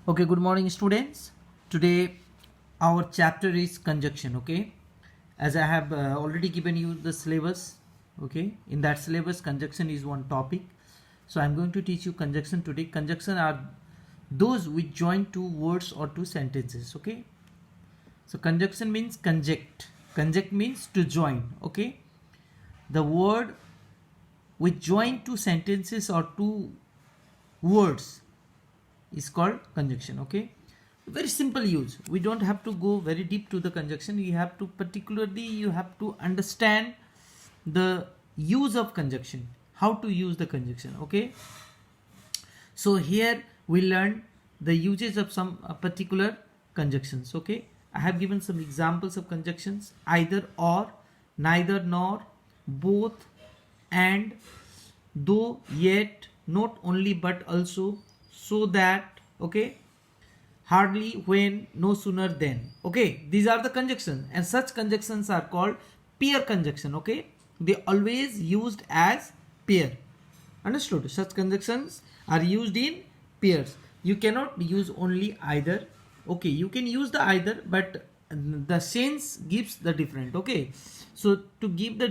Okay, good morning, students. Today, our chapter is conjunction. Okay, as I have already given you the syllabus. Okay, in that syllabus, conjunction is one topic. So, I'm going to teach you conjunction today. Conjunction are those which join two words or two sentences. Okay, so conjunction means conjunct. Conjunct means to join. Okay, the word which join two sentences or two words is called conjunction. Okay, very simple use. We don't have to go very deep to the conjunction. You have to understand the use of conjunction, how to use the conjunction. Okay, so here we learn the uses of some particular conjunctions. Okay, I have given some examples of conjunctions: either or, neither nor, both, and, though, yet, not only but also, so that. Okay, hardly, when, no sooner than. Okay, these are the conjunctions, and such conjunctions are called pair conjunction. Okay, they always used as pair. Understood? Such conjunctions are used in pairs. You cannot use only either. Okay, you can use the either, but the sense gives the different. Okay, so to give the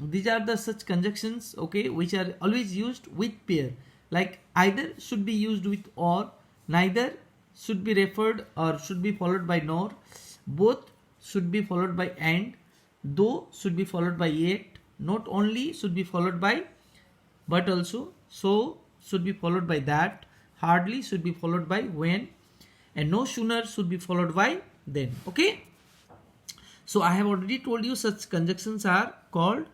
these are the such conjunctions, okay, which are always used with pair. Like either should be used with or, neither should be referred or should be followed by nor, both should be followed by and, though should be followed by yet, not only should be followed by but also, so should be followed by that, hardly should be followed by when, and no sooner should be followed by then. Okay, so I have already told you such conjunctions are called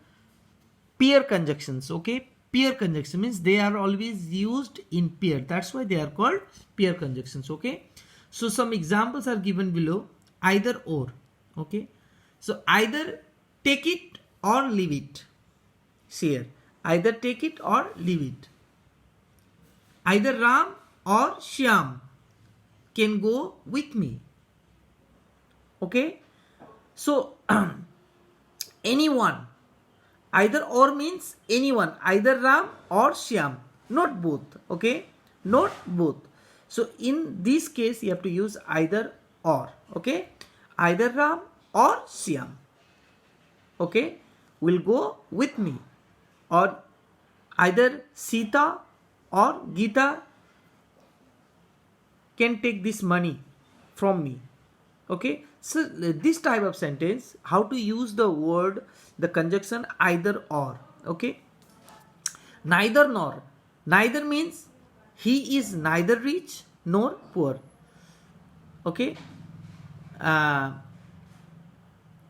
pair conjunctions. Okay, pair conjunction means they are always used in pair. That's why they are called pair conjunctions. Okay, so some examples are given below: either or. Okay, so either take it or leave it. See here, either take it or leave it. Either Ram or Shyam can go with me. Okay, so anyone. Either or means anyone, either Ram or Shyam, not both. Okay, not both. So in this case, you have to use either or. Okay, either Ram or Shyam. Okay, will go with me, or either Sita or Gita can take this money from me. Okay, so this type of sentence, how to use the word, the conjunction either or. Okay, neither nor. Neither means he is neither rich nor poor. Okay,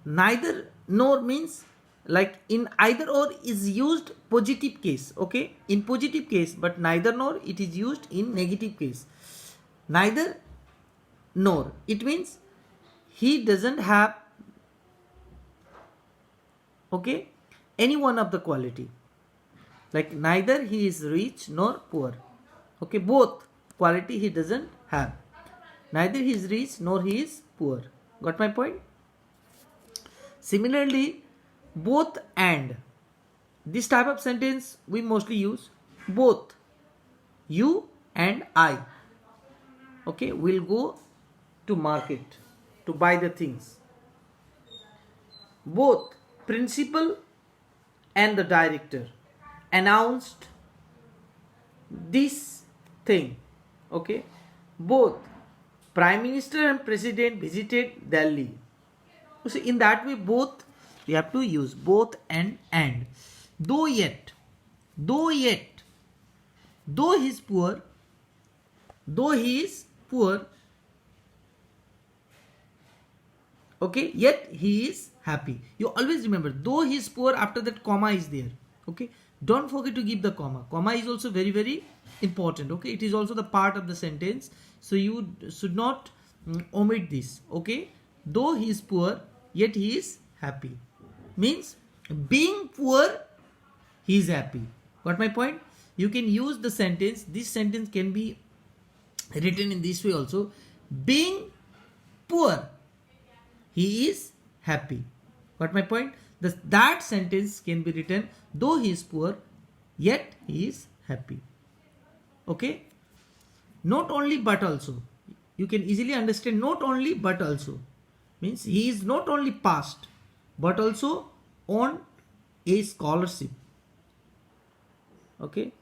neither nor means, like in either or is used positive case. Okay, in positive case, but neither nor it is used in negative case. Neither nor, it means he doesn't have, okay, any one of the quality. Like neither he is rich nor poor. Okay, both quality he doesn't have. Neither he is rich nor he is poor. Got my point? Similarly, both and. This type of sentence we mostly use. Both you and I, okay, will go to market to buy the things. Both principal and the director announced this thing. Okay, both prime minister and president visited Delhi. So in that way, both we have to use both and. Though yet, though he is poor, okay, yet he is happy. You always remember, though he is poor, after that comma is there. Okay, don't forget to give the comma. Comma is also very, very important. Okay, it is also the part of the sentence, so you should not omit this. Okay, though he is poor, yet he is happy, means being poor he is happy. Got my point? You can use the sentence, this sentence can be written in this way also: being poor he is happy. Got my point? That sentence can be written: though he is poor, yet he is happy. Okay, not only but also. you can easily understand not only but also. Means he is not only passed but also on a scholarship. Okay,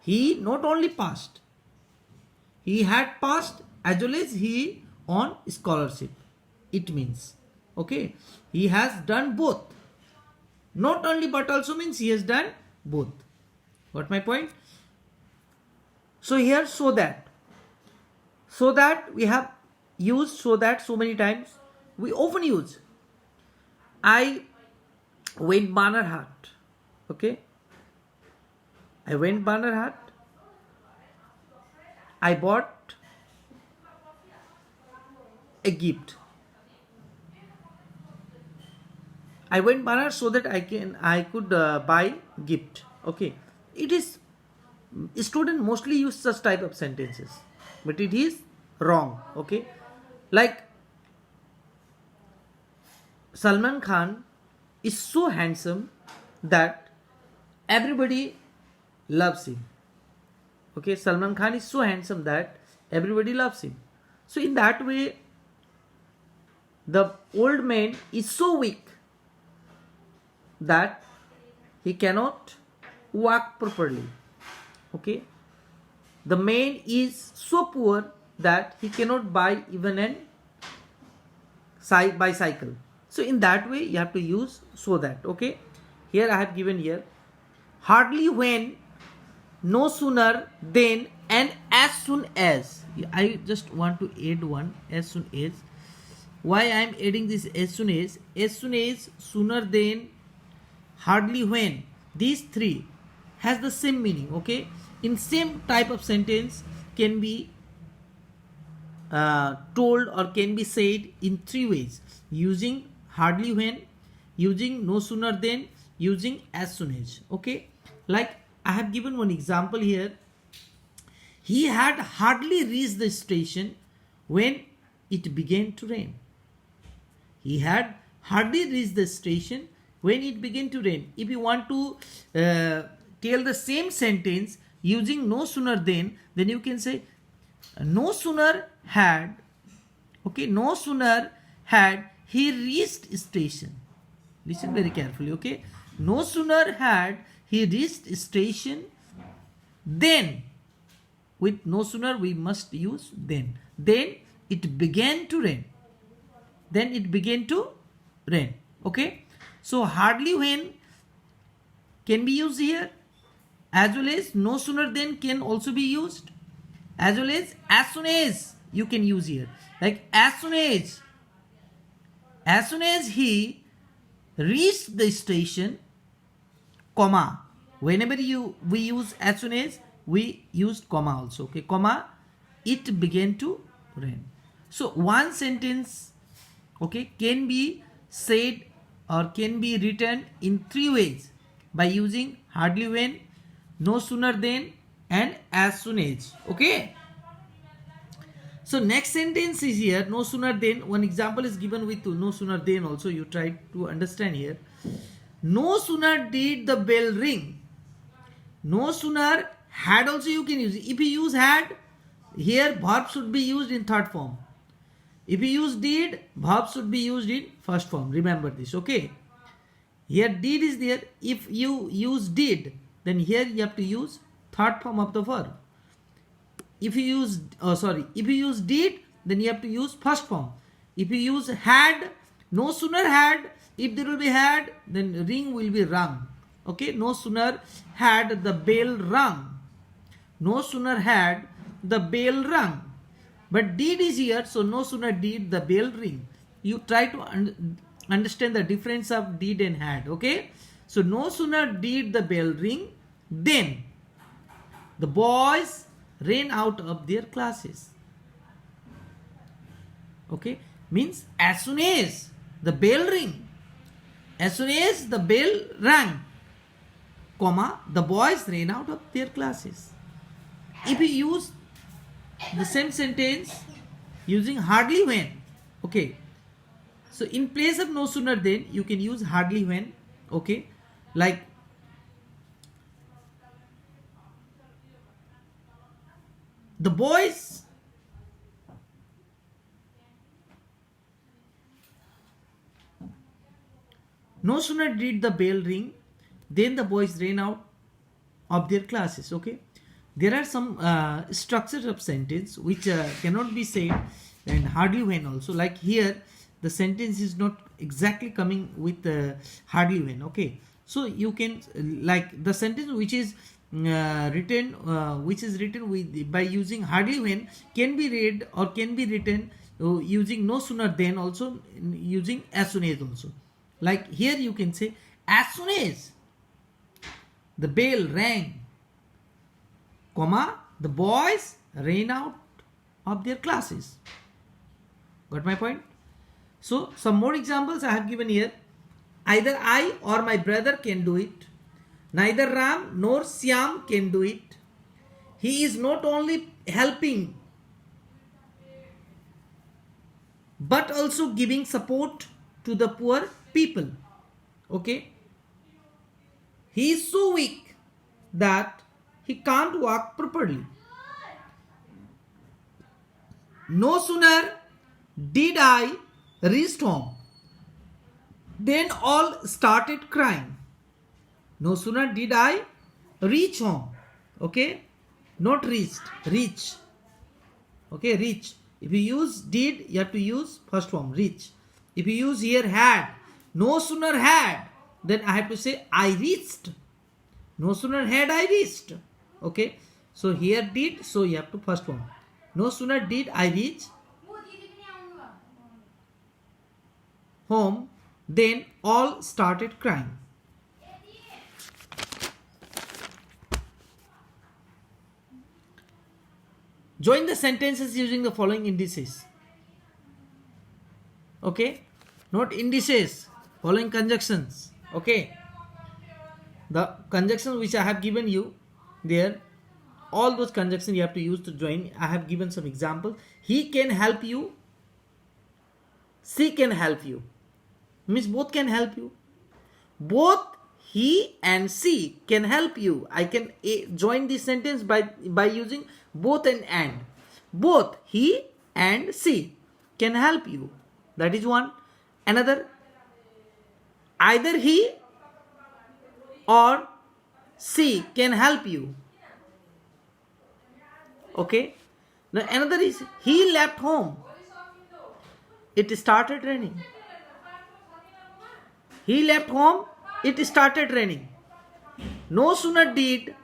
he not only passed, he had passed as well as he on scholarship. It means, okay, he has done both. Not only but also means he has done both. Got my point? So here so that we have used so that so many times. We often use I went Bannerhat. Okay, I went Bannerhat. I bought a gift. I went Bannerhat so that I could buy gift. Okay, it is student mostly use such type of sentences, but it is wrong. Okay, like Salman Khan is so handsome that everybody loves him. Okay, Salman Khan is so handsome that everybody loves him. So in that way, the old man is so weak that he cannot walk properly. Okay, the man is so poor that he cannot buy even an bicycle. So in that way you have to use so that. Okay, here I have given here hardly, when, no sooner, then, and as soon as. I just want to add one, as soon as. Why I am adding this as soon as, sooner than, hardly, when, these three has the same meaning. Okay, in same type of sentence can be told or can be said in three ways: using hardly when, using no sooner than, using as soon as. Okay, like I have given one example here. He had hardly reached the station when it began to rain. He had hardly reached the station when it began to rain. If you want to tell the same sentence using no sooner than you can say no sooner had, okay, no sooner had he reached station. Listen very carefully. Okay, no sooner had he reached station, then, with no sooner we must use then it began to rain. Then it began to rain. Okay, so hardly when can be used here, as well as no sooner than can also be used, as well as soon as you can use here. Like as soon as he reached the station, comma, whenever we use as soon as, we use comma also. Okay, comma, it began to rain. So one sentence, okay, can be said or can be written in three ways by using hardly when, no sooner than, and as soon as. Okay, so next sentence is here, no sooner than. One example is given with no sooner than also. You try to understand here. No sooner did the bell ring. No sooner had also you can use. If you use had, here verb should be used in third form. If you use did, verb should be used in first form. Remember this. Okay, here did is there. If you use did, then here you have to use third form of the verb. If you use if you use did, then you have to use first form. If you use had, no sooner had, if there will be had, then ring will be rung. Okay, no sooner had the bell rung. No sooner had the bell rung. But did is here, so no sooner did the bell ring. You try to understand the difference of did and had. Okay, so no sooner did the bell ring, then the boys ran out of their classes. Okay, means as soon as the bell ring, as soon as the bell rang, comma, the boys ran out of their classes. If you use the same sentence using hardly when, okay, so in place of no sooner than you can use hardly when. Okay, like the boys No sooner did the bell ring, then the boys ran out of their classes. Okay, there are some structures of sentence which cannot be said and hardly when also. Like here, the sentence is not exactly coming with hardly when. Okay, so you can like the sentence which is written with by using hardly when can be read or can be written using no sooner than, also using as soon as also. Like here you can say as soon as the bell rang, comma, the boys ran out of their classes. Got my point? So some more examples I have given here. Either I or my brother can do it. Neither Ram nor Syam can do it. He is not only helping but also giving support to the poor people. Okay? He is so weak that he can't walk properly. No sooner did I reach home, then all started crying. No sooner did I reach home. Okay? Not reached. Reach. Okay, reach. If you use did, you have to use first form, reach. If you use here had, no sooner had, then I have to say I reached. No sooner had I reached. Okay, so here did, so you have to first form. No sooner did I reach home, then all started crying. Join the sentences using the following indices. Okay, not indices, following conjunctions. Okay, the conjunctions which I have given you there, all those conjunctions you have to use to join. I have given some examples. He can help you, she can help you, means both can help you. Both he and she can help you. I can join this sentence by using both and. Both he and she can help you. That is one. Another, either he or she can help you. Okay. Now another is he left home. It started raining. He left home. It started raining. No sooner did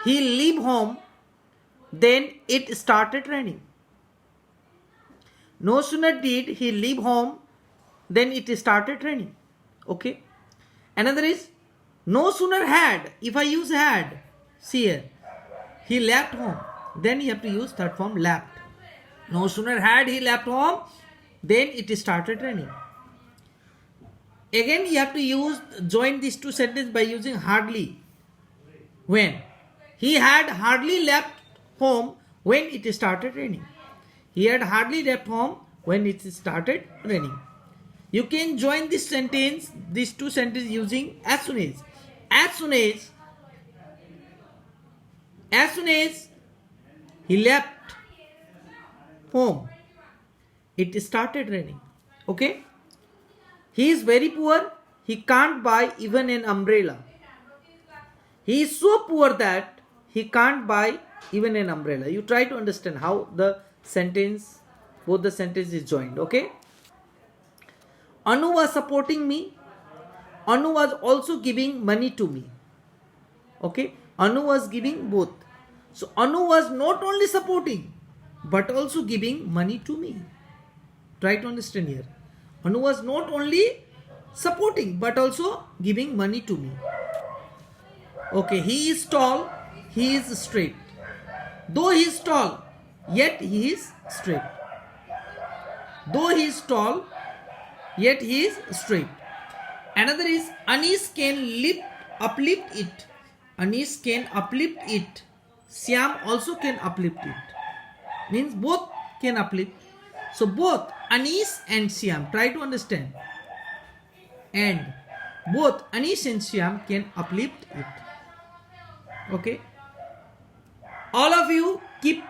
he leave home, then it started raining. No sooner did he leave home, then it started raining. Okay. Another is no sooner had. If I use had, see here, he left home, then you have to use third form left. No sooner had he left home, then it started raining. Again you have to join these two sentences by using hardly when. He had hardly left home when it started raining. He had hardly left home when it started raining. You can join this sentence, these two sentences using as soon as. As soon as he left home, it started raining. Okay? He is very poor. He can't buy even an umbrella. He is so poor that he can't buy even an umbrella. You try to understand how the sentence, both the sentences is joined. Okay? Anu was supporting me. Anu was also giving money to me. Okay? Anu was giving both. So Anu was not only supporting but also giving money to me. Try to understand here. Anu was not only supporting but also giving money to me. Okay, he is tall, he is straight. Though he is tall, yet he is straight. Though he is tall, yet he is straight. Another is Anis can uplift it. Anis can uplift it. Syam also can uplift it. Means both can uplift. So both Anis and Syam, try to understand. And both Anis and Syam can uplift it. Okay. All of you keep